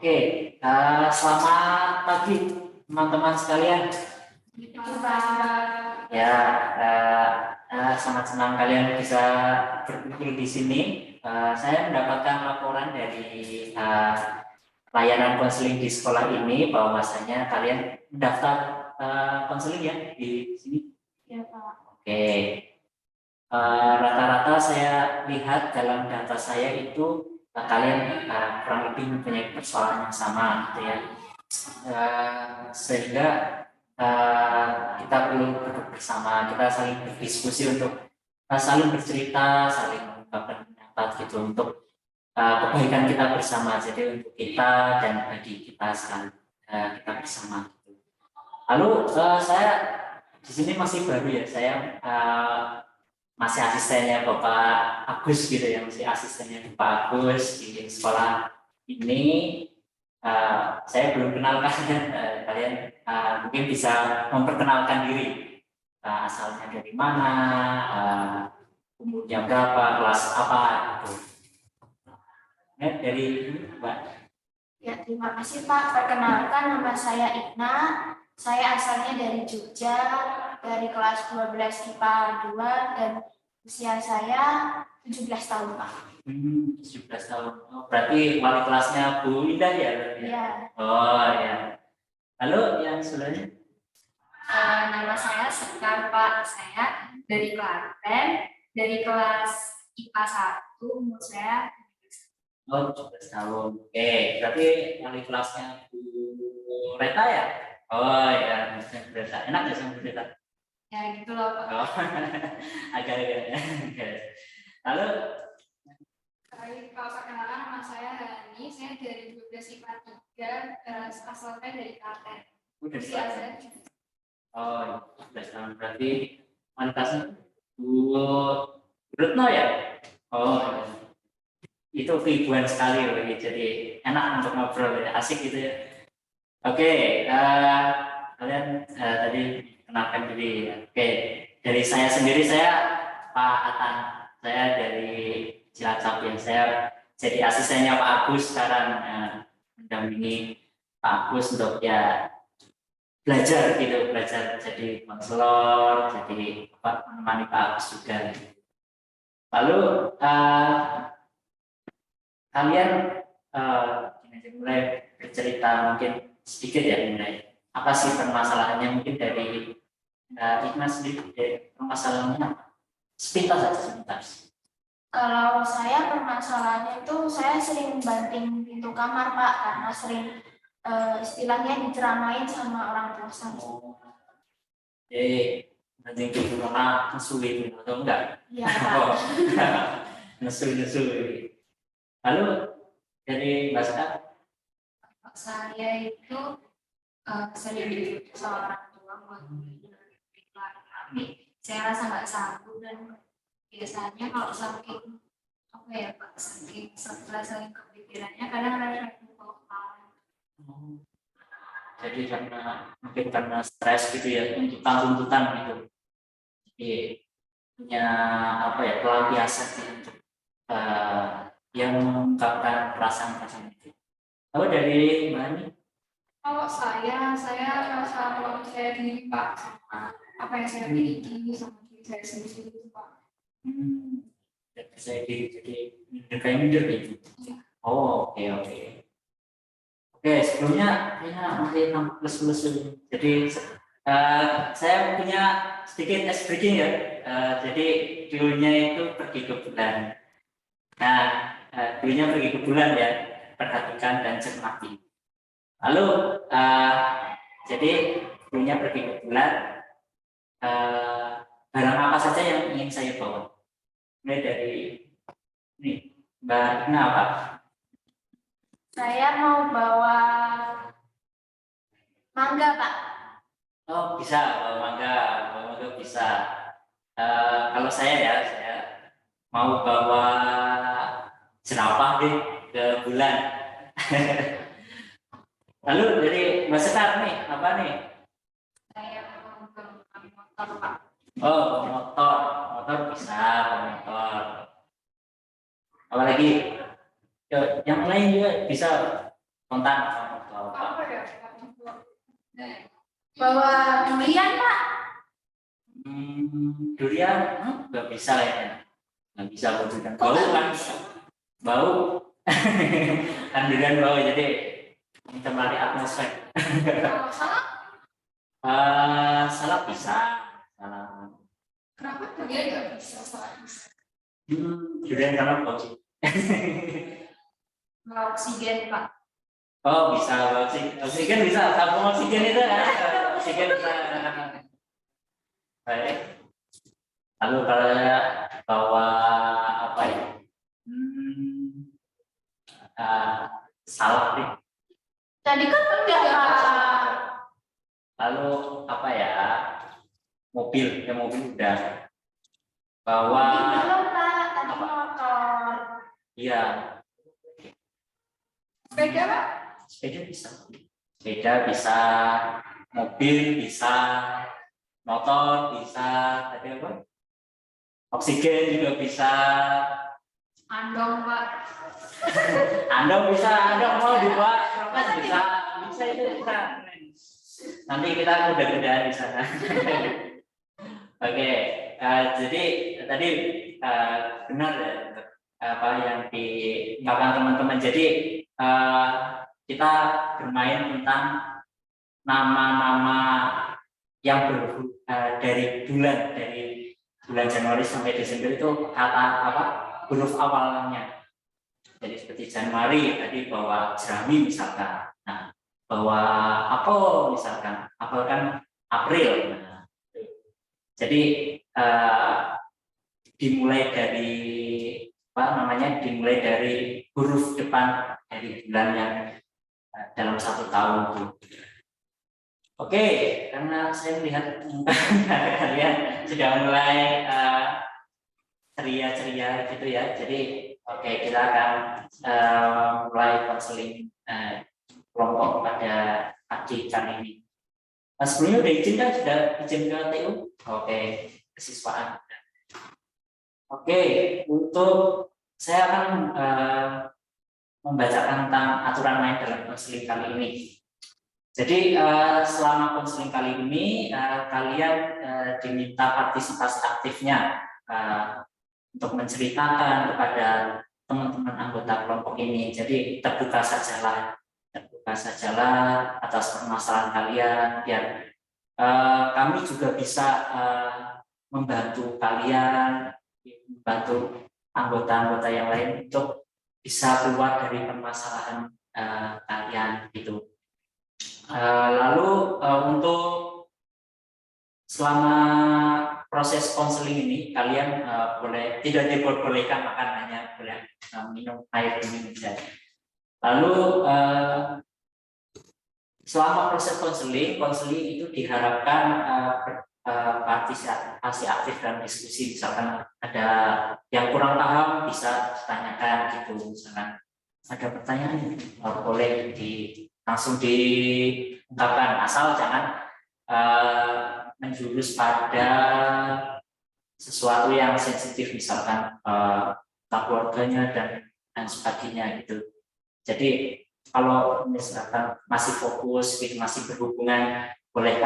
Oke, selamat pagi teman-teman sekalian. Ya, sangat senang kalian bisa berkumpul di sini. Saya mendapatkan laporan dari layanan konseling di sekolah ini bahwasanya kalian mendaftar konseling ya di sini. Ya, Pak. Oke, rata-rata saya lihat dalam data saya itu kalian kurang lebih mempunyai persoalan yang sama, gitu ya. Sehingga kita perlu duduk bersama, kita saling berdiskusi untuk saling bercerita, saling mengungkapkan pendapat gitu untuk kebaikan kita bersama. Jadi untuk kita dan bagi kita sekali kita bersama. Gitu. Lalu saya di sini masih baru ya, saya masih asistennya Bapak Agus gitu ya, masih asistennya Bapak Agus di sekolah ini. Saya belum kenal kalian, kalian mungkin bisa memperkenalkan diri, asalnya dari mana, umurnya berapa, kelas apa gitu. Ya, dari Mbak. Ya, terima kasih Pak. Perkenalkan, nama saya Ina. Saya asalnya dari Jogja, dari kelas 12 IPA 2 dan usia saya 17 tahun Pak. 17 tahun. Oh, berarti wali kelasnya Bu Indah ya? Iya. Oh ya. Lalu yang sebelumnya? Nama saya Sekar Pak. Saya dari Klaten, dari kelas IPA 1, umur saya 17 tahun. Oke, berarti wali kelasnya Bu Reta ya? Oh ya, Bu Reta. Enak ya sama Bu Reta? Ya gitu loh Pak. Oh, agak-agak. Lalu Kalau perkenalan, nama saya Hani, saya dari 12 IPA 3, asalnya dari Klaten. Usia saya. Oh, 17 tahun. Berarti kualitasnya Bu Retno ya? Oh, itu ribuan sekali loh, jadi enak untuk ngobrol ya, asik gitu ya. Oke, kalian tadi kenalkan diri. Oke, dari saya sendiri, saya Pak Atan, saya dari Cilacap ya. Saya jadi asistennya Pak Agus sekarang, mendampingi Pak Agus untuk ya belajar gitu, belajar jadi konselor, jadi apa, menemani Pak Agus juga. Lalu kalian mulai bercerita mungkin sedikit ya, mengenai apa sih permasalahannya, mungkin dari Ikhlas sendiri, permasalahannya sepintas saja, sepintas. Kalau saya permasalahannya itu saya sering banting pintu kamar Pak, karena sering istilahnya diceramain sama orang tua saya. Jadi banting pintu kamar ngesulit atau enggak? Iya Pak. Ngesulit. Lalu dari Mbak Sekar? Saya itu sering dibujuk sama orang tua buat tapi saya rasa nggak sanggup, dan biasanya kalau saking apa ya Pak, saking kepikirannya kadang-kadang jadi mungkin karena stres gitu ya, tuntutan gitu. Jadi punya apa ya, pelampiasan untuk yang mengungkapkan perasaan itu. Lalu dari Mbak Ani? Kalau saya merasa kalau saya diri Pak sama apa yang saya miliki sama diri saya sendiri itu Pak. Saya jadi minder gitu. Oh, oke. Oke, sebelumnya masih 6++. Jadi saya punya sedikit ice breaking ya. Jadi dulunya itu pergi ke bulan. Nah, dulunya pergi ke bulan ya. Perhatikan dan cermati. Lalu jadi dulunya pergi ke bulan. Barang apa saja yang ingin saya bawa? Mulai dari ini, Mbak Ina apa? Saya mau bawa mangga Pak. Oh, bisa bawa mangga bisa. Kalau saya mau bawa jerapah deh ke bulan. Lalu dari Mbak Sekar nih, apa nih? Saya mau bawa motor Pak. Oh, motor bisa, motor. Apalagi yang lain juga bisa. Spontan atau apa? Bawa durian, Pak. Durian nggak bisa ya, nggak bisa bawa durian. Kok Bau nggak kan, bisa? bau. Kan durian bau, jadi mencemari atmosfer. Kalau salah, Salad bisa, salad. kenapa durian nggak bisa? Salah. Durian karena bau sih. Nggak oksigen, Pak. Oh bisa, oksigen bisa, tabung oksigen itu kan, oksigen bisa. Baik. Lalu kalau bawa apa ya? Salad nih. Tadi kan udah, Pak. Lalu apa ya? Mobil, mobil udah. Bawa Belum, Pak. Tadi apa? motor. Iya, Sepeda, Pak? sepeda bisa. Sepeda bisa, mobil bisa, motor bisa, tadi apa? Oksigen juga bisa. Andong, Pak. Anda bisa, Anda mau dibawa bisa, bisa itu bisa. Nanti kita udah di sana. Oke, jadi tadi benar ya, apa yang diungkapkan teman-teman. Jadi kita bermain tentang nama-nama yang dari bulan Januari sampai Desember itu kata apa huruf awalnya. Jadi seperti Januari tadi bawa jerami misalkan, nah bawa apel misalkan, apel kan April. Nah, jadi dimulai dari apa namanya, dimulai dari huruf depan dari bulan yang dalam satu tahun itu. Oke, karena saya melihat kalian sudah mulai ceria-ceria gitu ya, jadi oke, kita akan mulai konseling kelompok pada pagi kali ini. Sebelumnya udah izin kan, sudah izin ke TU? Oke, kesiswaan. Oke, untuk saya akan membacakan tentang aturan main dalam konseling kali ini. Jadi selama konseling kali ini kalian diminta partisipasi aktifnya untuk menceritakan kepada teman-teman anggota kelompok ini. Jadi terbuka sajalah atas permasalahan kalian, biar kami juga bisa membantu kalian, membantu anggota-anggota yang lain untuk bisa keluar dari permasalahan kalian gitu. Lalu untuk selama proses konseling ini kalian boleh tidak diperbolehkan makan, hanya boleh minum air minum saja. Lalu selama proses konseling itu diharapkan partisipasi aktif dalam diskusi. Misalkan ada yang kurang paham bisa ditanyakan gitu, misalkan ada pertanyaan boleh langsung diungkapkan, asal jangan menjurus pada sesuatu yang sensitif, misalkan keluarganya dan sebagainya gitu. Jadi kalau misalkan masih fokus, masih berhubungan, boleh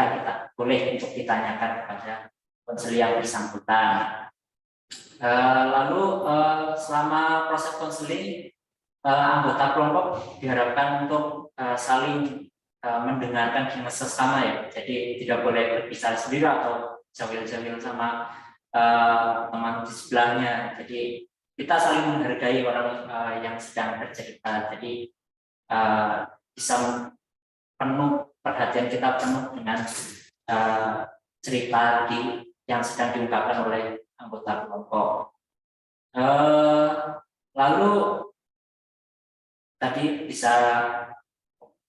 untuk ditanyakan kepada konselor yang bersangkutan. Lalu selama proses konseling, anggota kelompok diharapkan untuk saling mendengarkan dengan sesama ya. Jadi tidak boleh berbicara sendiri atau jawil-jawil sama teman di sebelahnya. Jadi kita saling menghargai orang yang sedang bercerita. Jadi bisa penuh perhatian kita penuh dengan cerita yang sedang diungkapkan oleh anggota kelompok. Lalu tadi bisa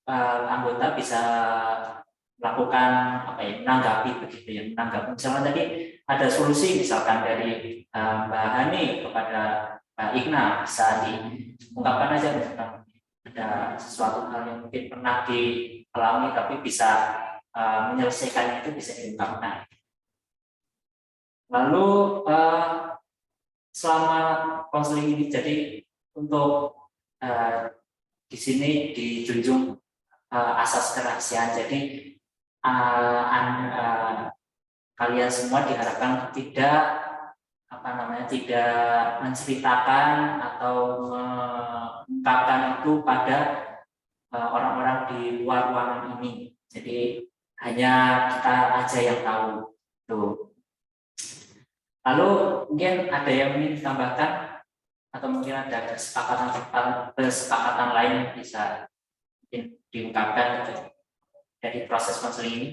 anggota bisa melakukan apa ya, menanggapi begitu ya, menanggapi misalnya tadi ada solusi misalkan dari Mbak Hani kepada Mbak Igna, bisa diungkapkan aja misalkan ada sesuatu hal yang mungkin pernah dialami tapi bisa menyelesaikan itu bisa diungkapkan. Lalu selama konseling ini, jadi untuk di sini dijunjung asas kerahasiaan. Jadi kalian semua diharapkan tidak menceritakan atau mengungkapkan itu pada orang-orang di luar ruangan ini. Jadi hanya kita aja yang tahu. Tuh. Lalu mungkin ada yang ingin ditambahkan atau mungkin ada kesepakatan lain yang bisa diungkapkan dari proses konseling ini.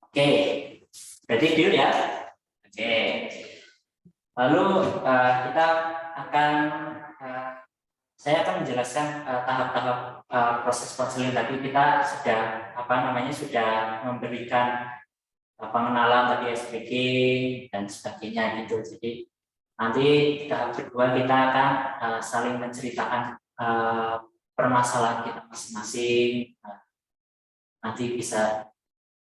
Oke, berarti deal ya. Oke. Lalu kita akan saya akan menjelaskan tahap-tahap proses konseling tadi. Kita sudah sudah memberikan pengenalan tadi SPG dan sebagainya gitu. Jadi nanti tahap kedua kita akan saling menceritakan permasalahan kita masing-masing. Nanti bisa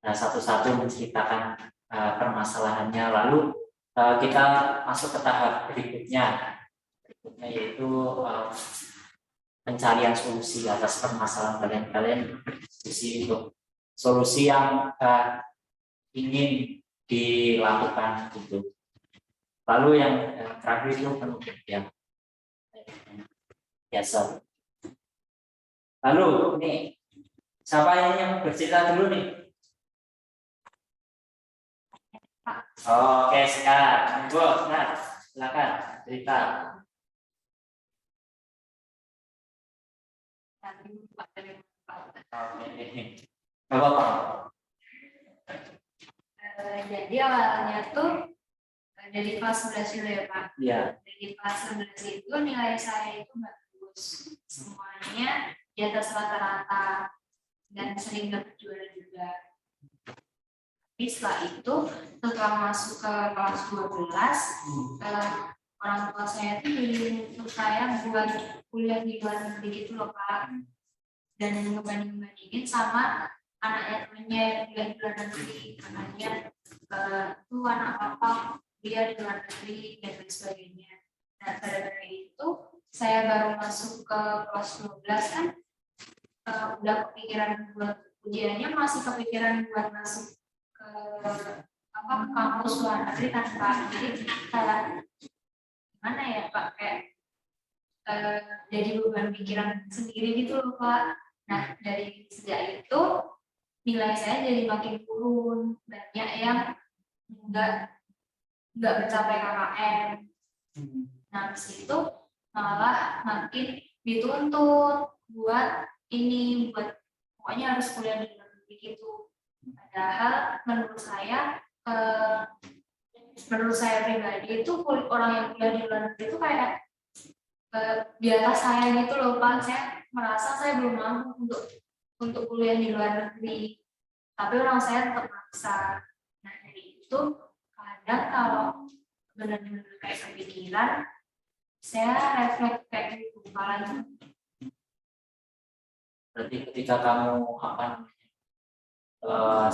satu-satu menceritakan permasalahannya. Lalu kita masuk ke tahap berikutnya yaitu pencarian solusi atas permasalahan kalian berdiskusi untuk solusi yang ingin dilakukan gitu. Lalu yang terakhir itu penutupan biasa. Lalu ini siapa yang bercerita dulu nih? Oke, sekarang silakan cerita. Jadi awalnya tuh dari kelas 11 dulu ya Pak. Iya. Dari kelas 11 itu nilai saya itu bagus, semuanya di atas rata-rata dan sering dapat juara juga. Tapi setelah itu setelah masuk ke kelas 12, orang tua saya tuh menuntut saya buat kuliah di luar negeri gitu loh Pak, dan ngebanding-bandingin sama anaknya temennya yang kuliah di luar negeri, katanya itu anak apa kuliah di luar negeri dan lain sebagainya. Nah pada dari itu saya baru masuk ke kelas 12 kan, udah kepikiran buat ujiannya, masih kepikiran buat masuk ke kampus luar negeri tanpa, jadi kayak gimana ya Pak, kayak jadi beban pikiran sendiri gitu loh Pak. Nah dari sejak itu nilai saya jadi makin turun, banyak yang nggak mencapai KKM. Nah di situ malah makin dituntut buat pokoknya harus kuliah di luar negeri gitu. Padahal menurut saya pribadi itu orang yang kuliah di luar negeri itu kayak di atas saya gitu loh Pak. Saya merasa saya belum mampu untuk kuliah di luar negeri, tapi orang saya tetap maksa. Nah dari itu kadang kalau benar-benar kayak kepikiran, saya refleks kayak gitu kepalanya. Berarti ketika kamu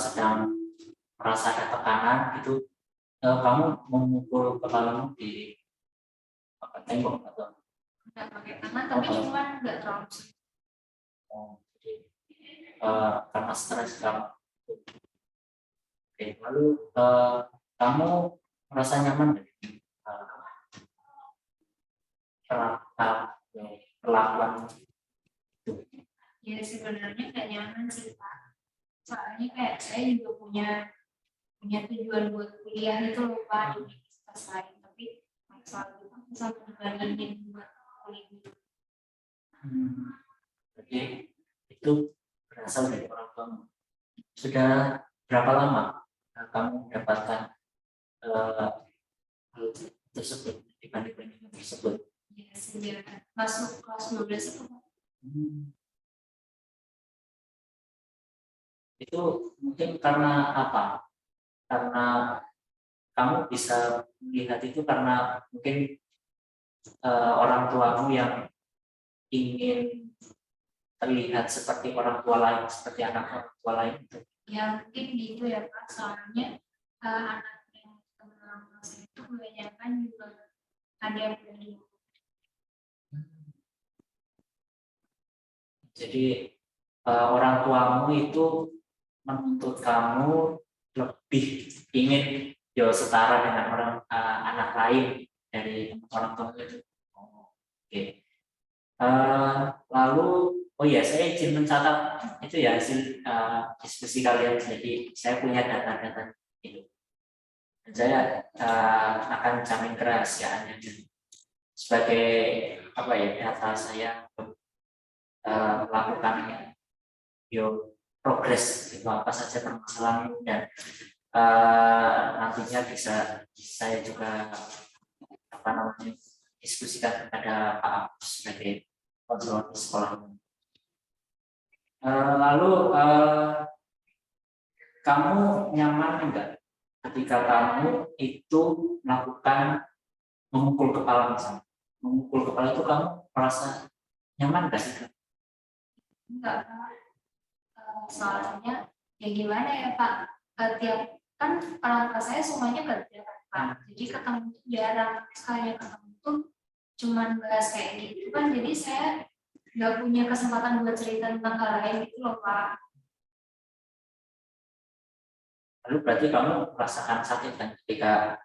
sedang merasa ada tekanan gitu, kamu memukul kepalamu di tembok atau nggak pakai tangan, tapi cuma nggak terlalu sering. Jadi karena stres kamu. Oke, lalu kamu merasa nyaman perlakuan itu? Ya sebenarnya nggak nyaman sih Pak. Soalnya kayak saya juga punya tujuan buat kuliah itu loh Pak di universitas lain, tapi soal itu bisa dibandingin buat kuliah. Jadi itu berasal dari orang tua. Sudah berapa lama kamu mendapatkan hal tersebut dibanding tersebut? Ya sejak masuk kelas 12 itu. Itu mungkin karena apa? Karena kamu bisa melihat itu karena mungkin orang tuamu yang ingin terlihat seperti orang tua lain, seperti anak orang tua lain itu. Ya mungkin gitu ya Pak, soalnya anak yang teman saya itu kebanyakan juga ada yang berdua. Jadi orang tuamu itu menuntut kamu lebih ingin setara dengan anak lain dari orang tua itu. Oke. Lalu oh ya, saya izin mencatat itu ya hasil diskusi kalian. Jadi saya punya data-data itu. Dan saya akan jamin kerahasiaannya sebagai apa ya, data saya melakukan progres itu apa saja permasalahan, dan nantinya bisa saya juga apa namanya diskusikan kepada Pak Agus sebagai konselor sekolah. Lalu kamu nyaman enggak ketika kamu itu melakukan memukul kepala misalnya? Memukul kepala itu kamu merasa nyaman enggak sih? Enggak, Pak. Soalnya ya gimana ya Pak, tiap kan orang tua saya semuanya kerja kan Pak, jadi ketemu tuh jarang, sekali ketemu tuh cuman bahas kayak gitu kan, jadi saya nggak punya kesempatan buat cerita tentang hal lain gitu loh Pak. Lalu berarti kamu merasakan sakit kan ketika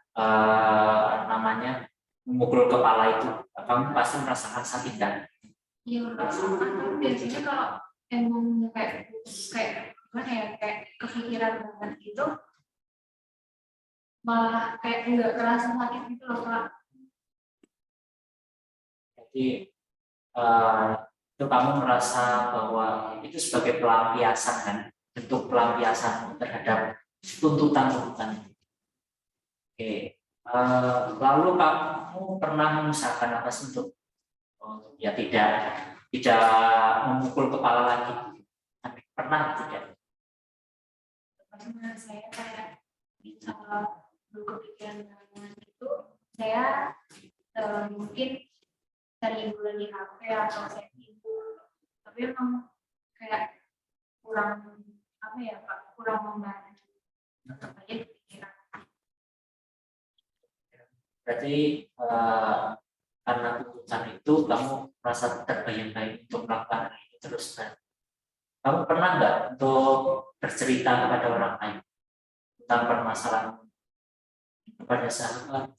namanya memukul kepala itu, kamu pasti merasakan sakit kan? Iya merasakan, tapi biasanya kalau emang kayak gimana ya, kayak kepikiran banget gitu, malah kayak nggak kerasa sakit gitu loh Pak. Jadi itu kamu merasa bahwa itu sebagai pelampiasan kan, bentuk pelampiasan terhadap tuntutan-tuntutan. Oke. Lalu kamu pernah mengusahakan apa sih untuk ya tidak memukul kepala lagi? Pernah tidak? Karena saya kayak berkepikiran dengan itu, saya mungkin cari hiburan di kafe atau saya tidur, tapi memang kayak kurang apa ya Pak, kurang membantu, tetap aja kepikiran. Berarti karena tuntutan itu kamu merasa terbayang-bayang untuk melakukan hal itu terus. Kan? Kamu pernah nggak untuk bercerita kepada orang lain tentang permasalahan kepada sahabat?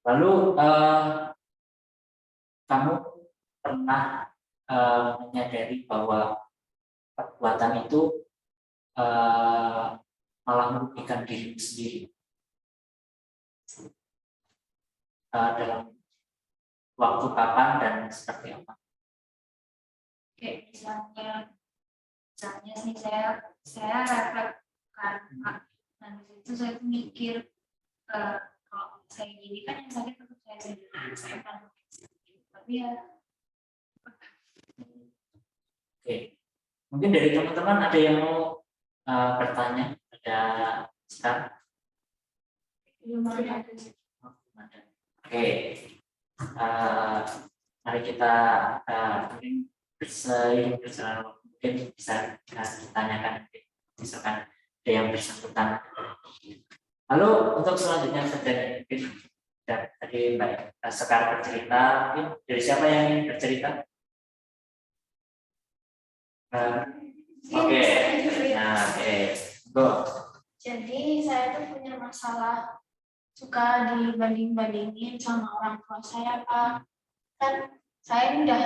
Lalu kamu pernah menyadari bahwa perbuatan itu malah merugikan diri sendiri dalam waktu kapan dan seperti apa? Kayak misalnya sih saya refleksikan Pak, dan di situ saya tuh mikir kalau saya gini kan yang sakit tetap saya sendiri, saya kan tapi ya. Oke, mungkin dari teman-teman ada yang mau bertanya pada sekarang? Oke, mari kita mungkin berjalan, mungkin bisa ditanyakan, misalkan ada yang bersangkutan. Lalu untuk selanjutnya mungkin tadi Mbak Sekar bercerita, dari siapa yang ingin bercerita? Oke. Go. Jadi saya tuh punya masalah, suka dibanding-bandingin sama orang tua saya Pak. Kan saya ini udah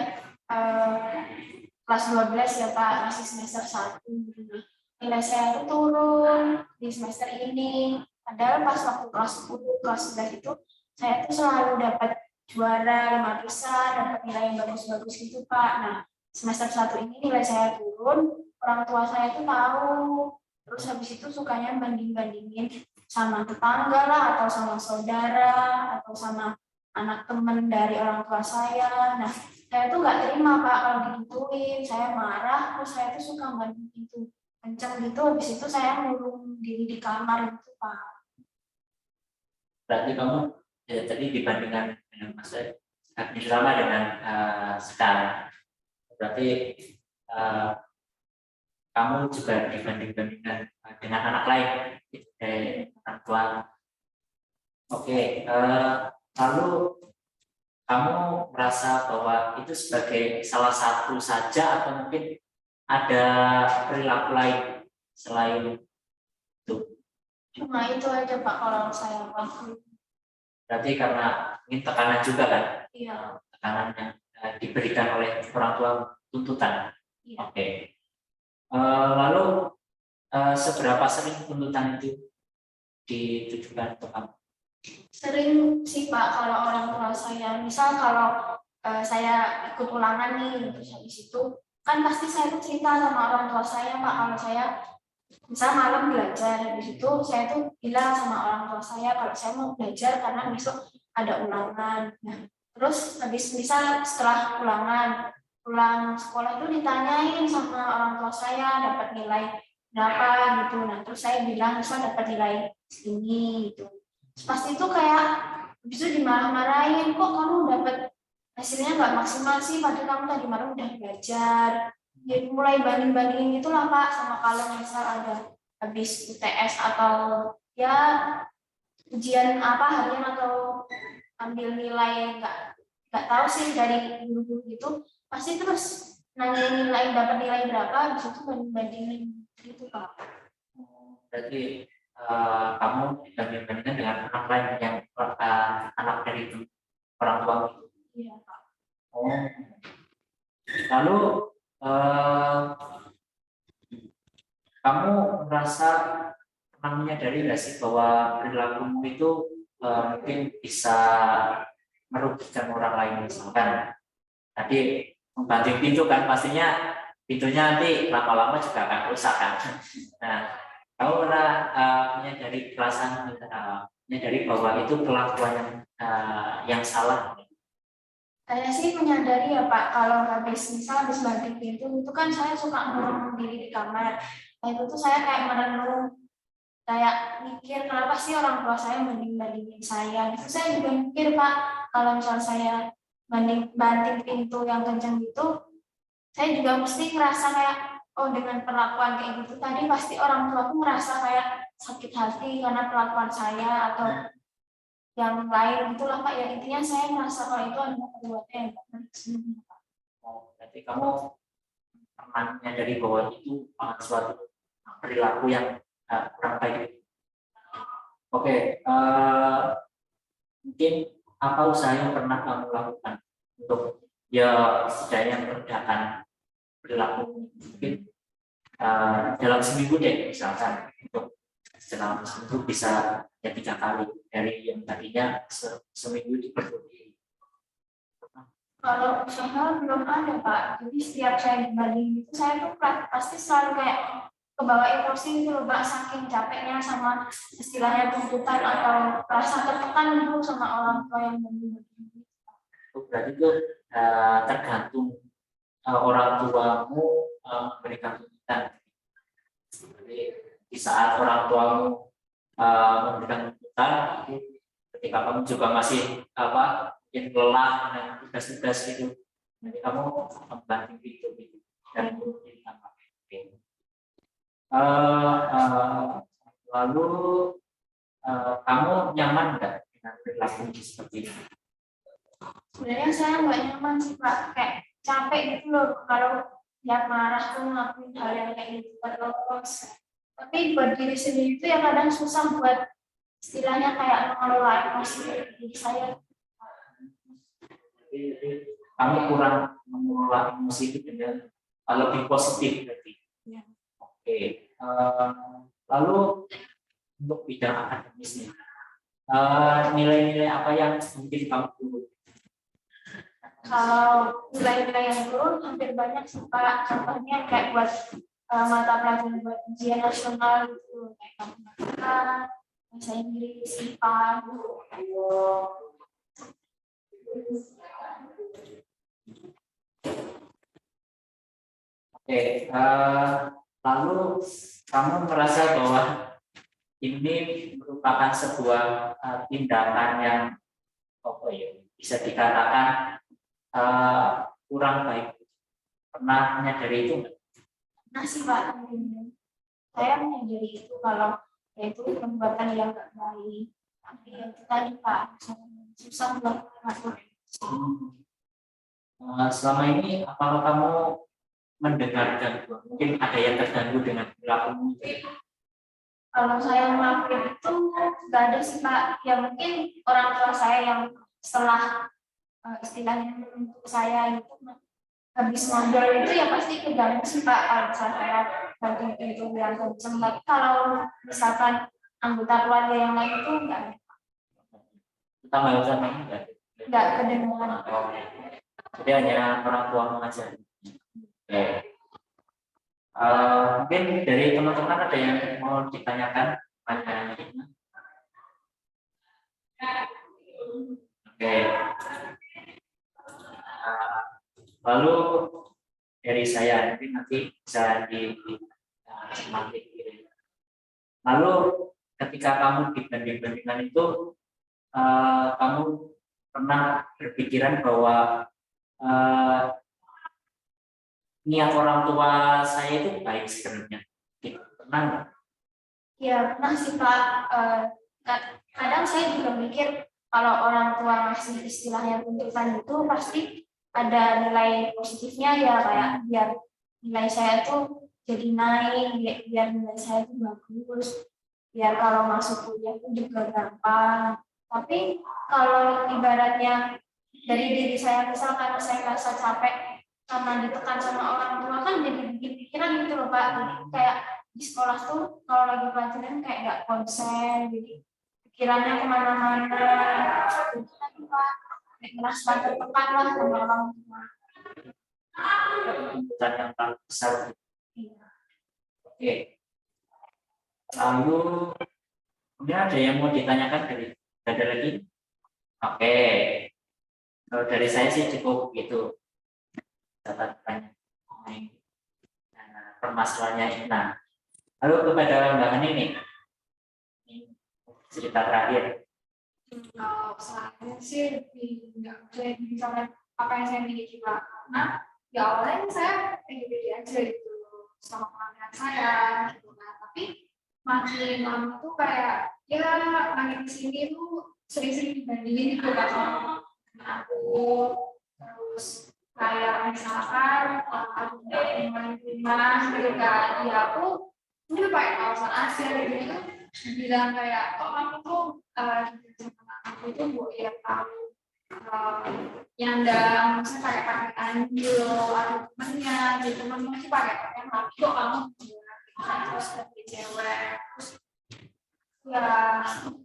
kelas 12 ya Pak, masih semester 1. Nilai saya tuh turun di semester ini. Padahal pas waktu kelas 10, kelas 11 itu saya tuh selalu dapat juara 5 besar, dapat nilai yang bagus-bagus gitu Pak. Nah, semester 1 ini nilai saya turun, orang tua saya tuh tahu. Terus habis itu sukanya banding-bandingin sama tetangga lah, atau sama saudara, atau sama anak teman dari orang tua saya. Nah, saya tuh nggak terima Pak kalau digituin, saya marah, terus saya tuh suka banding gitu, kencang gitu, habis itu saya ngurung diri di kamar gitu Pak. Berarti kamu tadi dibandingkan dengan masa sama dengan sekarang, berarti kamu juga dibanding-bandingkan dengan anak lain dari orang tua. Oke, lalu kamu merasa bahwa itu sebagai salah satu saja atau mungkin ada perilaku lain selain itu? Cuma itu aja Pak kalau saya waktu. Berarti karena ini tekanan juga kan? Iya. Tekanan yang diberikan oleh orang tua, tuntutan. Iya. Oke. Lalu seberapa sering tuntutan itu ditujukan ke kamu? Sering sih Pak kalau orang tua saya, misal kalau saya ikut ulangan nih, terus habis itu kan pasti saya tuh cerita sama orang tua saya Pak, kalau saya misal malam belajar, habis itu saya tuh bilang sama orang tua saya kalau saya mau belajar karena besok ada ulangan. Nah, terus habis misal setelah ulangan, pulang sekolah tuh ditanyain sama orang tua saya dapat nilai berapa gitu. Nah, terus saya bilang misal dapat nilai segini gitu. Terus pasti itu kayak habis itu dimarah-marahin, kok kamu dapat hasilnya nggak maksimal sih, padahal kamu tadi malam udah belajar. Jadi mulai banding-bandingin itulah Pak, sama kalau misal ada habis UTS atau ya ujian apa harian atau ambil nilai nggak tahu sih dari guru-guru gitu, pasti terus nanya nilai dapat nilai berapa, habis itu banding-bandingin gitu Pak. Berarti kamu dibanding-bandingkan dengan anak lain yang anak dari itu orang tua itu. Iya Pak. Oh. Lalu kamu merasa pernah menyadari nggak sih bahwa perilakumu itu mungkin bisa merugikan orang lain, misalkan tadi membanting pintu kan, pastinya pintunya nanti lama-lama juga akan rusak kan. Nah, kamu pernah menyadari perasaan menyadari bahwa itu perlakuan yang salah? Saya sih menyadari ya Pak, kalau misal habis banting pintu itu kan saya suka merenung diri di kamar. Nah itu tuh saya kayak merenung, kayak mikir kenapa sih orang tua saya banding-bandingin saya. Itu saya juga mikir Pak, kalau misal saya banting pintu yang kencang gitu, saya juga mesti ngerasa kayak, oh dengan perlakuan kayak gitu tadi pasti orang tua tuh ngerasa kayak sakit hati karena perlakuan saya atau yang lain itulah Pak, ya intinya saya merasa kalau itu adalah perbuatan yang tidak baik sebenarnya Pak. Oh, berarti kamu pernah menyadari bahwa itu suatu perilaku yang kurang baik. Oke, mungkin apa usaha yang pernah kamu lakukan untuk ya setidaknya meredakan perilaku, mungkin dalam seminggu deh misalkan, untuk dalam seminggu bisa ya 3 kali dari yang tadinya seminggu diperlukan. Kalau usaha belum ada Pak, jadi setiap saya dibanding itu saya tuh pasti selalu kayak kebawa emosi gitu loh Pak, saking capeknya sama istilahnya tuntutan atau rasa tertekan gitu sama orang tua yang membanding. Berarti itu tergantung orang tuamu memberikan tuntutan. Jadi di saat orang tuamu memberikan tuntutan, ketika kamu juga masih mungkin lelah dengan tugas-tugas gitu, jadi kamu membanting itu gitu dan lalu kamu nyaman nggak dengan perilaku seperti ini? Sebenarnya saya nggak nyaman sih Pak, kayak capek gitu loh kalau tiap marah tuh ngelakuin hal yang kayak gitu terus. Tapi buat diri sendiri itu ya kadang susah buat istilahnya kayak mengelola emosi diri saya. Jadi kamu kurang mengelola emosi itu dengan lebih positif berarti. Ya. Oke. Lalu untuk bidang akademisnya, nilai-nilai apa yang mungkin kamu turun? Kalau nilai-nilai yang turun hampir banyak sih Pak. Contohnya kayak buat mata pelajaran buat ujian nasional gitu, kayak matematika, bahasa Inggris, IPA gitu. Oke, lalu kamu merasa bahwa ini merupakan sebuah tindakan yang bisa dikatakan kurang baik. Pernah menyadari itu nggak? Nah sih Pak, saya menyadari itu kalau itu perbuatan yang nggak baik. Tapi ya itu tadi Pak, susah buat ngatur Selama ini apakah kamu mendengar gangguan? Mungkin ada yang terganggu dengan perilakumu? Kalau saya ngelakuin itu nggak ada sih Pak. Ya mungkin orang tua saya yang setelah istilahnya untuk saya itu habis ngobrol itu ya pasti keganggu sih Pak kalau misalnya saya bagian itu yang kenceng. Tapi kalau misalkan anggota keluarga yang lain itu enggak Tentang hal sama enggak? kedengaran. Oh, jadi hanya orang tua aja. Oke. Mungkin dari teman-teman ada yang mau ditanyakan pada Hikna? Oke. Lalu dari saya nanti bisa cermati. Lalu ketika kamu dibanding-bandingkan itu kamu pernah berpikiran bahwa niat orang tua saya itu baik sebenarnya? Pernah nggak? Ya pernah sih Pak. Kadang saya juga mikir kalau orang tua ngasih istilahnya tuntutan itu pasti ada nilai positifnya ya kayak biar nilai saya tuh jadi naik, biar nilai saya tuh bagus, biar kalau masuk kuliah itu juga gampang. Tapi kalau ibaratnya dari diri saya misalkan saya merasa capek karena ditekan sama orang tua kan jadi bikin pikiran gitu loh Pak. Jadi kayak di sekolah tuh kalau lagi pelajaran kayak nggak konsen, jadi pikirannya kemana-mana. Jadi kan Pak kayak merasa tertekan lah sama orang tua. Tuntutan yang paling besar. Iya. Oke. Lalu kemudian ada yang mau ditanyakan ada lagi? Oke. Kalau dari saya sih cukup gitu. Catatannya. Permasalahannya. Nah, lalu kepada Mbak Hani nih, cerita terakhir. Kalau saya sih lebih nggak jadi misalnya apa yang saya miliki Pak, karena ya awalnya saya pede-pede aja gitu sama penampilan saya gitu kan, tapi makin lama tuh kayak ya makin kesini tuh sering-sering dibandingin gitu kan sama teman aku, terus kayak misalkan aku main rumah gitu kan, ya aku udah pakai kawasan Asia gitu kan, bilang kayak oh kamu tuh aku itu bu ya tahu nyandang misalnya pakai anjil atau temennya gitu temen itu pakai pakaian rapi kok kamu terus dari cewek terus ya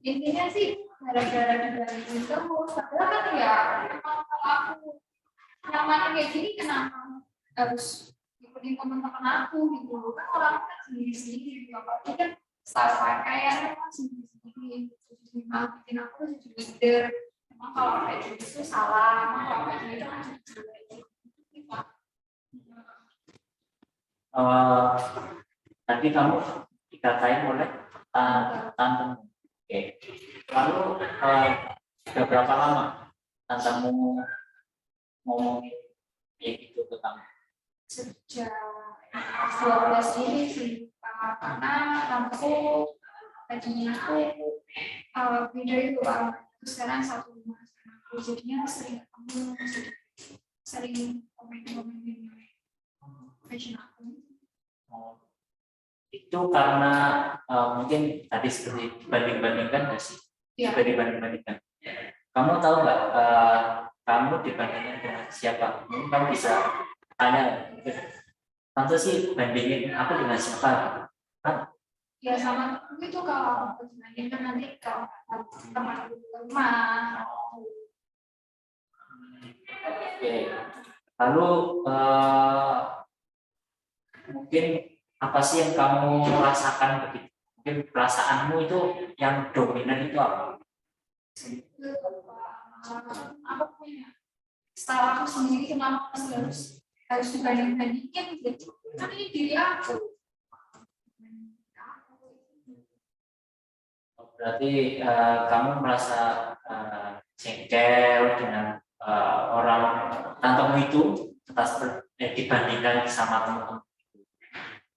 intinya sih gara-gara dibandingin terus padahal kan ya emang kalau aku nyaman kayak gini kenapa harus ikutin teman-teman aku gitu kan orang kan sendiri-sendiri gitu apalagi kan style pakaian kan sendiri-sendiri bikin aku jadi leader. Emang kalau kayak gitu salah, emang kalau kayak gitu kan Tadi kamu dikatain oleh tantemu. Oke. Lalu sudah berapa lama tantemu ngomongin kayak gitu ke kamu? sejak 12 ini sih, karena aku tadinya aku beda itu sekarang satu rumah sama aku, jadinya sering ketemu, sering komen-komen fashion aku. Itu karena mungkin tadi seperti dibanding-bandingkan nggak sih? Ya. Dibanding-bandingkan. Kamu tahu nggak kamu dibandingkan dengan siapa? Mungkin kamu bisa tanya. Tante sih bandingin aku dengan siapa? Ya sama itu kalau aku bandingkan nanti kalau teman aku di rumah. Oke. Lalu mungkin apa sih yang kamu rasakan begitu? Mungkin perasaanmu itu yang dominan itu apa? Aku punya style aku sendiri, kenapa harus dibanding-bandingin gitu. Kan ini diri aku. Berarti kamu merasa jengkel dengan orang tantemu itu atas dibandingkan sama teman-teman.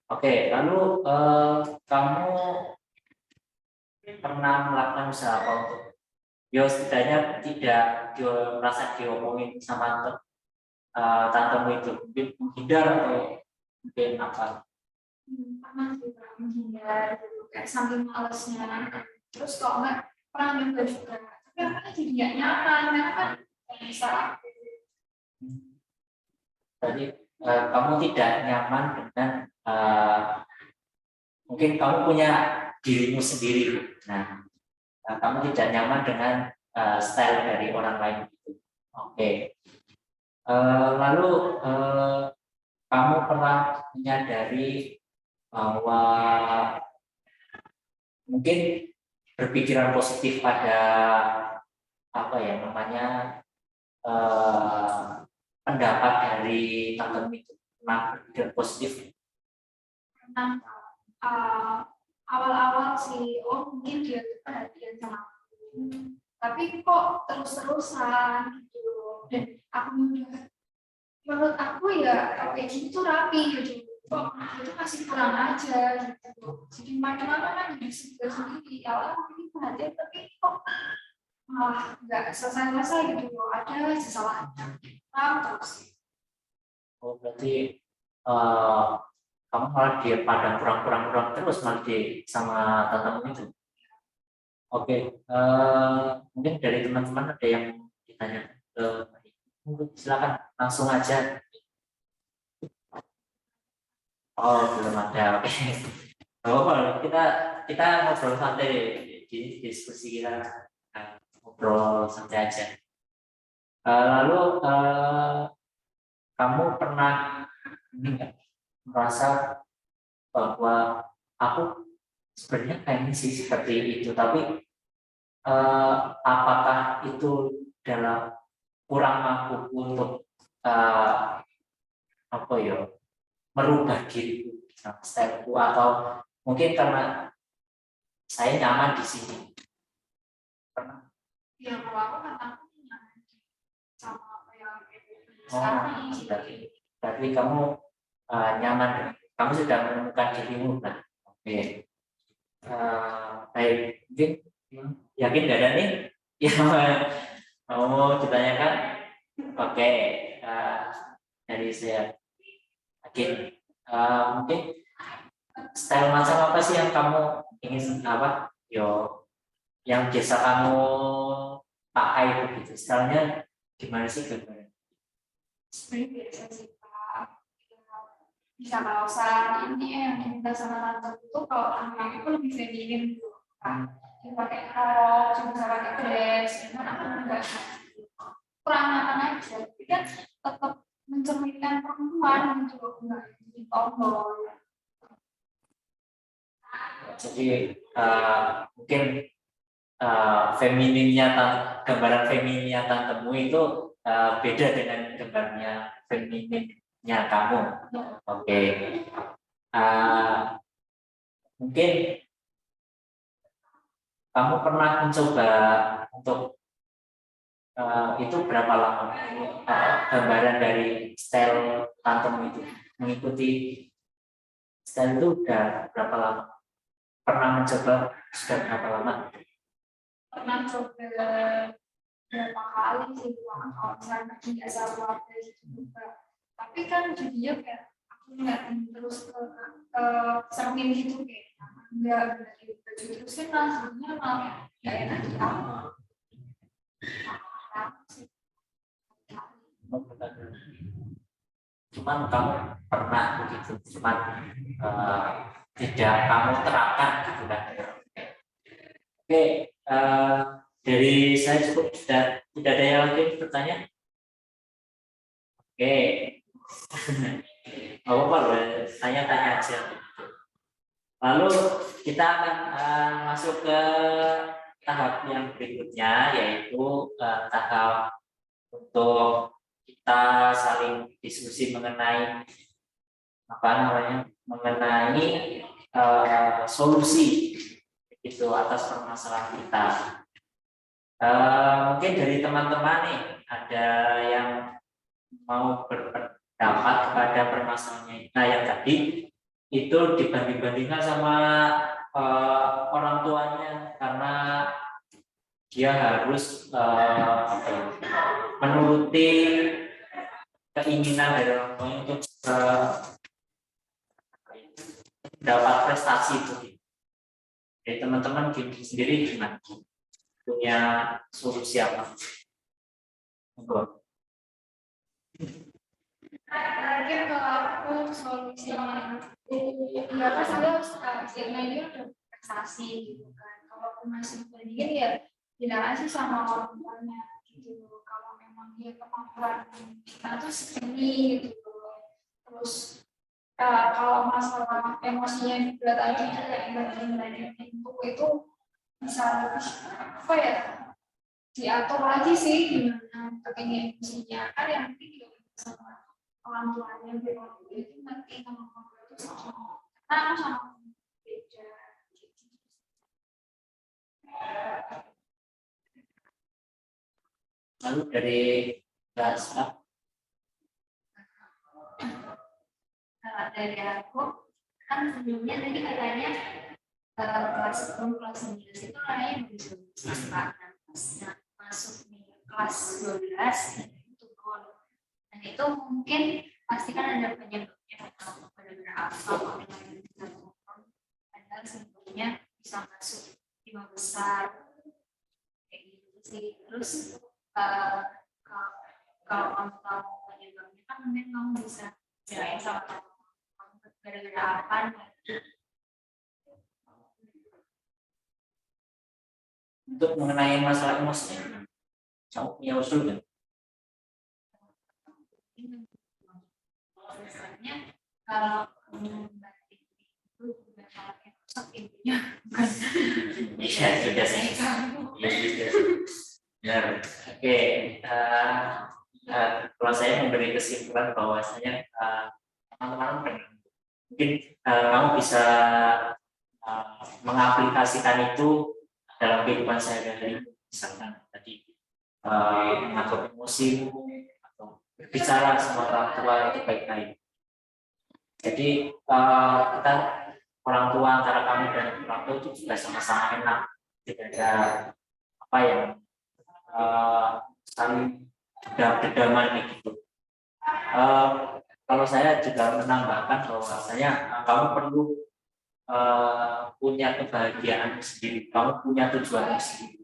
Oke, lalu kamu pernah melakukan usaha apa untuk ya setidaknya tidak dia merasa diomongin sama tantemu itu, mungkin menghindar atau mungkin apa. Pernah sih Pak, menghindar gitu, kayak saking malesnya. Terus kalau nggak pernah nyoba juga, tapi aku jadi nggak nyaman karena kan nggak bisa. Jadi kamu tidak nyaman dengan mungkin kamu punya dirimu sendiri. Nah, kamu tidak nyaman dengan style dari orang lain itu. Oke. Lalu kamu pernah menyadari bahwa mungkin berpikiran positif pada apa ya namanya pendapat dari tante itu, pernah berpikiran positif? Karena awal-awal sih, oh mungkin dia tuh perhatian sama aku, tapi kok terus-terusan gitu. Dan aku menurut aku ya kalau kayak gitu rapi gitu. Kok itu masih kurang aja gitu. Jadi makin-makin kan jadi sendiri. Awalnya aku ini perhatian, tapi kok malah nggak selesai-selesai gitu. Ada aja salahnya. Terus. Oh, berarti kamu malah dia pada kurang terus malah di sama tante itu. Oke, mungkin dari teman-teman ada yang ditanya silakan langsung aja. Oh, belum ada. Oke. Oh, kita ngobrol santai di diskusi kita, ngobrol santai aja. Lalu kamu pernah merasa bahwa aku sebenarnya kayaknya sih seperti itu, tapi apakah itu dalam kurang mampu untuk apa ya merubah diriku, styleku, atau mungkin karena saya nyaman di sini. Pernah? Ya kalau aku kan aku nyaman sama apa yang Oh, berarti kamu nyaman, kamu sudah menemukan dirimu, nah. Oke. Baik, mungkin yakin nggak ada nih yang mau ditanyakan? Oke, dari saya yakin. Mungkin style macam apa sih yang kamu ingin apa? Yang biasa kamu pakai begitu. Stylenya gimana sih gambarnya? sebenarnya biasa sih Pak. Bisa kaosan ini yang diminta sama tante itu kalau anak itu lebih feminin gitu Pak. Dia pakai crop, dia bisa pakai dress, cuman aku enggak kurang nyaman aja. Tapi kan tetap mencerminkan perempuan gitu, enggak jadi tomboy. Jadi mungkin gambaran femininnya tantemu itu beda dengan gambarnya femininnya kamu. Oke. Mungkin kamu pernah mencoba untuk itu berapa lama gambaran dari style tantemu itu, mengikuti style itu udah berapa lama? Pernah mencoba sudah berapa lama? Pernah coba berapa kali sih Pak, kalau misalnya tidak salah gitu juga. Tapi kan jadinya kayak aku nggak terus ke cermin gitu kayak enggak dari baju terus kan sebenarnya malah nggak enak di aku. Cuman kamu pernah begitu, cuman tidak kamu terapkan gitu kan? Oke, dari saya cukup, sudah tidak ada yang lagi bertanya. Oke, apa tanya-tanya aja. Lalu kita akan masuk ke tahap yang berikutnya, yaitu tahap untuk kita saling diskusi mengenai apa namanya, mengenai solusi itu atas permasalahan kita. Mungkin dari teman-teman nih ada yang mau berpendapat pada permasalahannya kita yang tadi itu dibanding-bandingkan sama orang tuanya, karena dia harus apa ya, menuruti keinginan dari orang tuanya untuk dapat prestasi itu. Jadi teman-teman sendiri gimana? Punya solusi apa? Monggo. Mungkin kalau aku solusinya berapa saya harus Irna ini udah prestasi gitu kan. Kalau aku masih bandingin ya bilang aja sama orang tuanya gitu. Kalau memang dia kemampuan kita tuh segini gitu. Terus kalau masalah emosinya juga tadi kayak banding itu bisa lebih apa ya diatur lagi sih gimana pengen emosinya kan yang penting juga sama orang tuanya biar orang tua itu nanti sama orang tua itu sama aku sama beda gitu. Lalu dari bahasa Dari aku kan sebelumnya tadi katanya kelas 10 kelas 11 itu kayaknya begitu masuk di kelas 12 itu turun dan itu mungkin pasti kan ada penyebabnya benar-benar apa padahal sebelumnya bisa masuk 5 besar kayak gitu sih. Terus kalau kamu tahu penyebabnya kan mungkin kamu bisa ceritain sama kamu gara-gara apa. untuk mengenai masalah emosi, kamu punya usul kan? Misalnya kalau batik itu juga kalau rusak intinya bukan Iya sudah sih. Iya sudah. Benar. Oke. Kalau saya memberi kesimpulan bahwasanya teman-teman mungkin kamu bisa mengaplikasikan itu dalam kehidupan sehari-hari, misalkan tadi mengatur emosi atau berbicara sama orang tua itu baik-baik. Jadi kita orang tua antara kami dan orang tua itu juga sama-sama enak, tidak ada apa yang saling berdaman gitu. Kalau saya juga menambahkan bahwasanya kamu perlu punya kebahagiaan sendiri, kamu punya tujuan sendiri.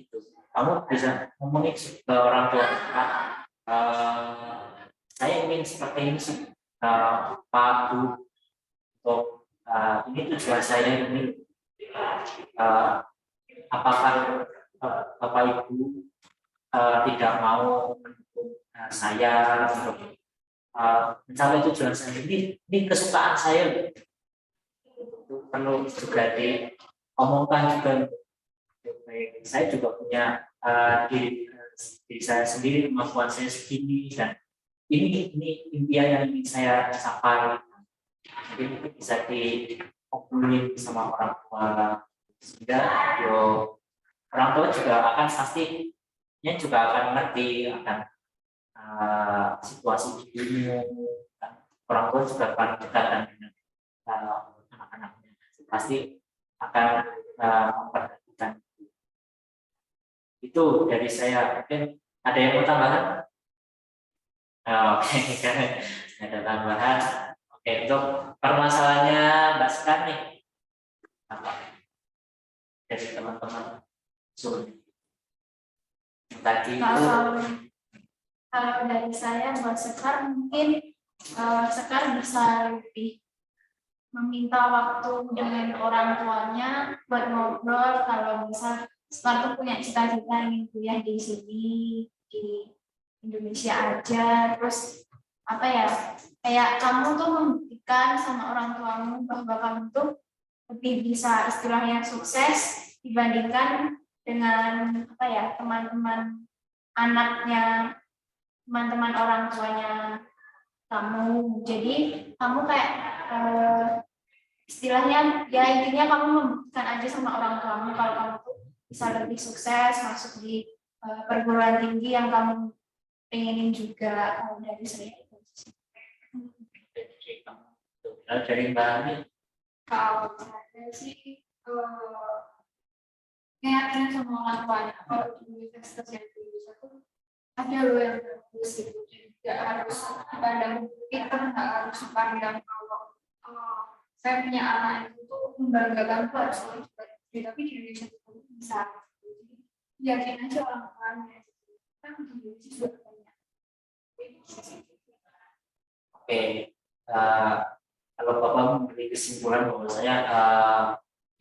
Gitu. Kamu bisa ngomongin ke orang tua, saya ingin seperti ini sih, Pak Bu, untuk ini tujuan saya ini. Apakah Bapak Ibu tidak mau mendukung saya untuk mencapai tujuan saya ini kesukaan saya. Itu perlu juga diomongkan juga. Saya juga punya diri saya sendiri, kemampuan saya segini, dan ini impian yang ingin saya capai. Jadi itu bisa diobrolin sama orang tua, sehingga orang tua juga akan pastinya juga akan ngerti akan situasi dirimu. Orang tua juga akan dekat dengan anak-anaknya, pasti akan memperhatikan. Itu dari saya. Mungkin ada yang mau tambahan? Oke, ada tambahan. Oke, untuk permasalahannya Mbak Sekar nih, apa dari teman-teman tadi itu? Kalau dari saya Mbak Sekar mungkin Sekar bisa lebih meminta waktu dengan orang tuanya buat ngobrol. Kalau misal Sekar tuh punya cita-cita ingin kuliah di sini di Indonesia aja, terus apa ya, kayak kamu tuh membuktikan sama orang tuamu bahwa kamu tuh lebih bisa istilahnya sukses dibandingkan dengan apa ya teman-teman anaknya, teman-teman orang tuanya kamu. Jadi kamu kayak istilahnya ya intinya kamu membuktikan aja sama orang tuamu kalau kamu tuh bisa lebih sukses masuk di perguruan tinggi yang kamu pengenin juga. Kalau dari saya itu. Dari Mbak Ani. Kalau saya sih keyakinan sama orang tuanya. Kalau di universitas yang di Indonesia tuh ada loh yang bagus gitu. Jadi nggak harus dipandang pintar, nggak harus dipandang kalau saya punya anak itu tuh membanggakan tuh harus orang juga. Tapi di Indonesia itu bisa. Jadi yakin aja orang tuanya. Kan di Indonesia juga banyak. Oke, kalau Bapak memberi kesimpulan bahwa saya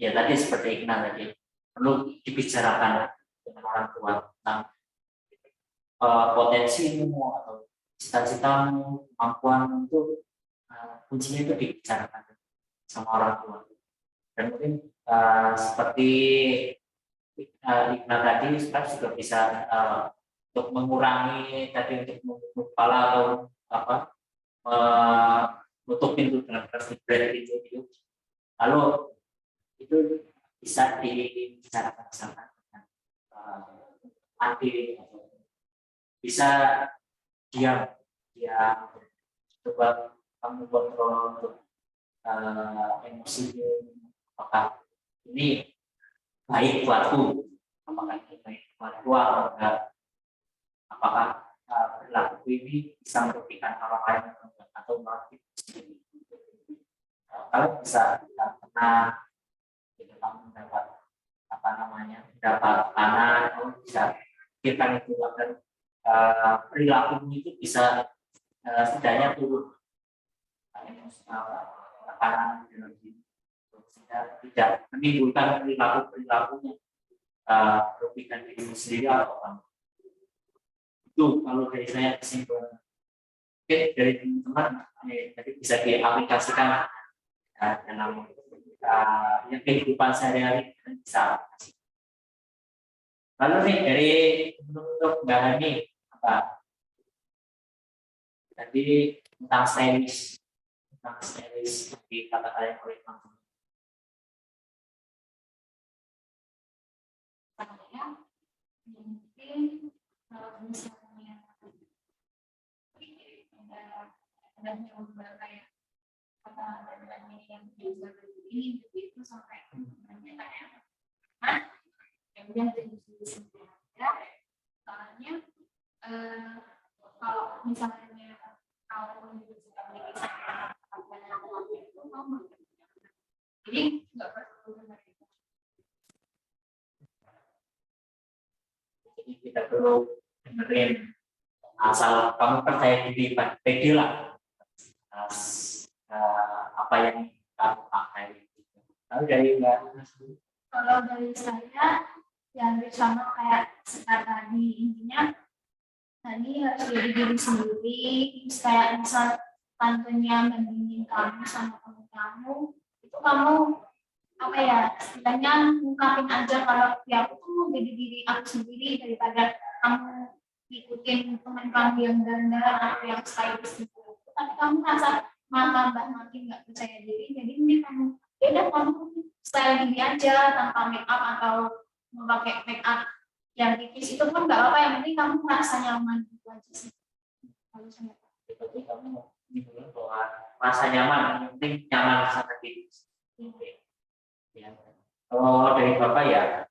ya tadi seperti Iqna tadi perlu dibicarakan dengan orang tua tentang potensimu atau cita-citamu, kemampuan itu kuncinya itu dibicarakan sama orang tua. Dan mungkin seperti Iqna tadi, sekarang juga bisa untuk mengurangi tadi untuk kepala atau apa menutup pintu dengan break itu. Lalu itu bisa dibicarakan sama adik, bisa diam coba kamu kontrol untuk emosi, apakah ini baik buatku, apakah ini baik buatku atau enggak, apakah perilaku ini bisa merugikan orang lain atau malah kalau bisa pernah kita mendapat apa namanya mendapat anak, kalau bisa pikirkan itu agar perilaku itu bisa setidaknya turun tekanan energi sehingga tidak menimbulkan perilakunya merugikan diri sendiri atau orang. Itu kalau dari saya kesimpulan. Oke, dari teman-teman jadi bisa diaplikasikan dalam kehidupan sehari-hari bisa. Lalu nih dari untuk Mbak Hani apa tadi tentang stylish di kata-kata yang oleh teman-teman. Saya mungkin kalau misalnya ada coba kayak kata yang bisa ini itu sampai kayak yang udah jadi ya soalnya kalau misalnya kalau jadi nggak perlu Jadi kita perlu dengerin asal kamu percaya diri, pede lah apa yang kamu pakai. Lalu dari Mbak, Kalau dari saya yang sama kayak sekarang tadi, intinya tadi harus jadi diri sendiri. Terus kayak misal tantenya bandingin kamu sama temen kamu, itu kamu apa ya istilahnya ngungkapin aja kalau ya aku tuh mau jadi diri aku sendiri daripada kamu ikutin teman kamu yang dandan atau yang stylish gitu. Tapi kamu merasa malah makin nggak percaya diri, jadi ini kamu ya udah kamu style diri aja tanpa make up atau memakai make up yang tipis itu pun nggak apa-apa, yang penting kamu merasa nyaman gitu aja sih. Kalau saya seperti kamu bahwa rasa nyaman, yang penting nyaman sama diri. Ya. Kalau dari Bapak ya,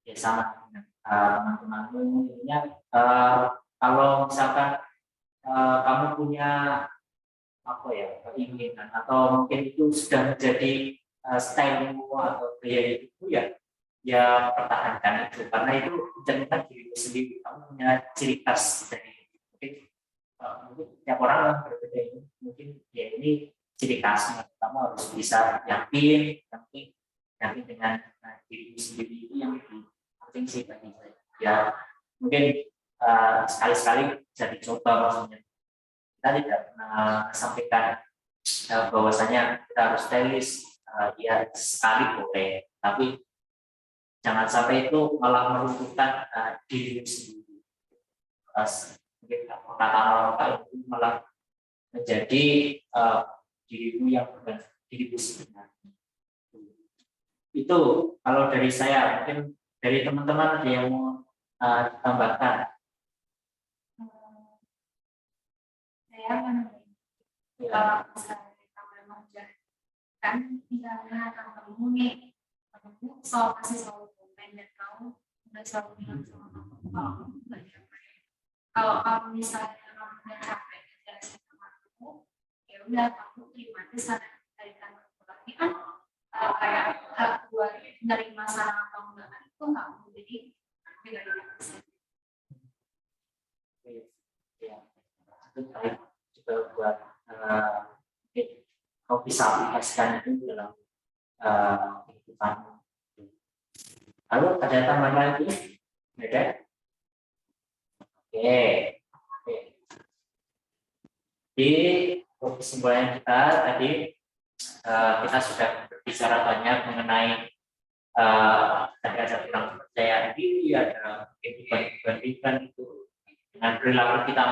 ya sama teman-teman. Intinya kalau misalkan kamu punya apa ya keinginan atau mungkin itu sudah menjadi stylemu atau gaya itu ya pertahankan itu, karena itu mencerminkan dirimu sendiri. Kamu punya ciri khas dari mungkin tiap orang berbeda, ini mungkin ya ini ciri khasnya. Kamu harus bisa yakin dengan dirimu sendiri, itu yang lebih penting sih bagi saya. Ya mungkin sekali-sekali bisa dicoba, maksudnya kita tidak pernah sampaikan bahwasanya kita harus stylish, ya sekali boleh, tapi jangan sampai itu malah meruntuhkan dirimu sendiri. Mungkin perkataan orang itu malah menjadi dirimu yang bukan dirimu sebenarnya. Itu kalau dari saya. Mungkin dari teman-teman ada yang mau ditambahkan. saya kalau misalnya kamu memang kan misalnya kamu nih kamu soal kasih soal udah selalu bilang sama kamu kalau kamu nggak capek. Kalau kamu misalnya kamu udah capek ngejelasin sama kamu, ya udah kamu terima aja saran dari kamu lagi kan kayak hak buat menerima saran atau enggak kan itu kamu jadi beda-beda. Ya, itu baik juga buat kau bisa aplikasikan itu dalam kehidupan. Lalu ada tambahan lagi? Ada? Oke. Di kesimpulan kita tadi kita sudah berbicara banyak mengenai ada kurang kepercayaan diri, ada kehidupan itu dengan perilaku kita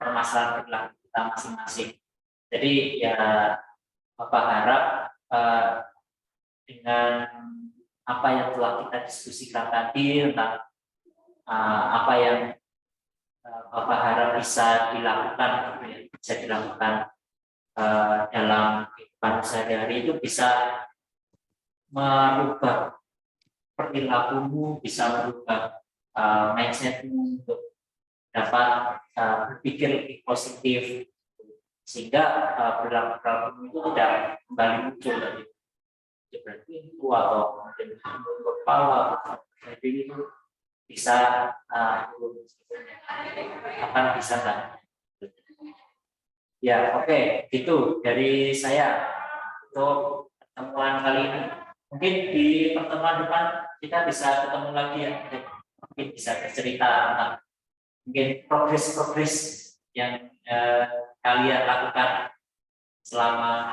permasalahan perilaku kita masing-masing. Jadi ya Bapak harap dengan apa yang telah kita diskusikan tadi tentang apa yang Bapak harap bisa dilakukan, bisa dilakukan dalam kehidupan sehari-hari itu bisa merubah perilakumu, bisa merubah mindsetmu untuk dapat berpikir lebih positif sehingga perilaku-perilaku itu tidak kembali muncul dari seperti itu atau mungkin kepala atau jadi itu bisa akan bisa kan? Ya oke, itu dari saya untuk pertemuan kali ini. Mungkin di pertemuan depan kita bisa ketemu lagi ya, mungkin bisa bercerita tentang mungkin progres yang kalian lakukan selama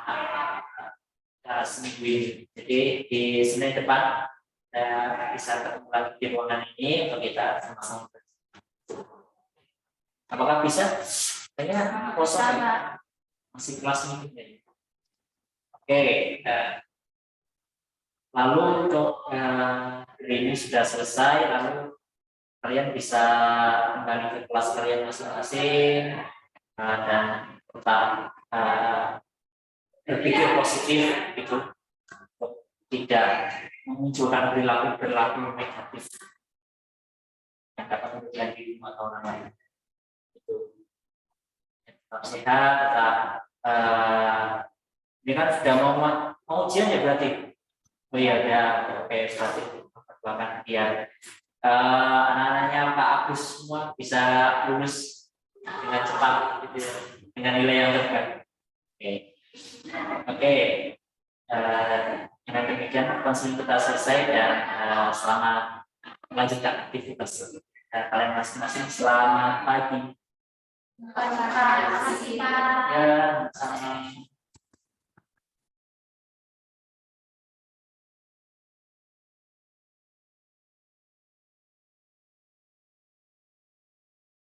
seminggu ini. Jadi di Senin depan saya bisa ketemu lagi di ruangan ini untuk kita sama-sama. Apakah bisa? Kayaknya kosong ya? Masih kelas ini. Oke. Lalu untuk hari ini sudah selesai, lalu kalian bisa kembali ke kelas kalian masing-masing dan tetap berpikir positif itu untuk tidak memunculkan perilaku negatif yang dapat merugikan dirimu atau orang lain. Itu tetap sehat, tetap ini kan sudah mau ujian ya berarti. Oh iya ya, oke berarti perjuangan dia. Anak-anaknya Pak Agus semua bisa lulus dengan cepat gitu ya, dengan nilai yang terbaik. Oke. Dengan demikian konseling kita selesai dan selamat melanjutkan aktivitas kalian masing-masing. Selamat pagi. Terima kasih, Pak. Ya, sama.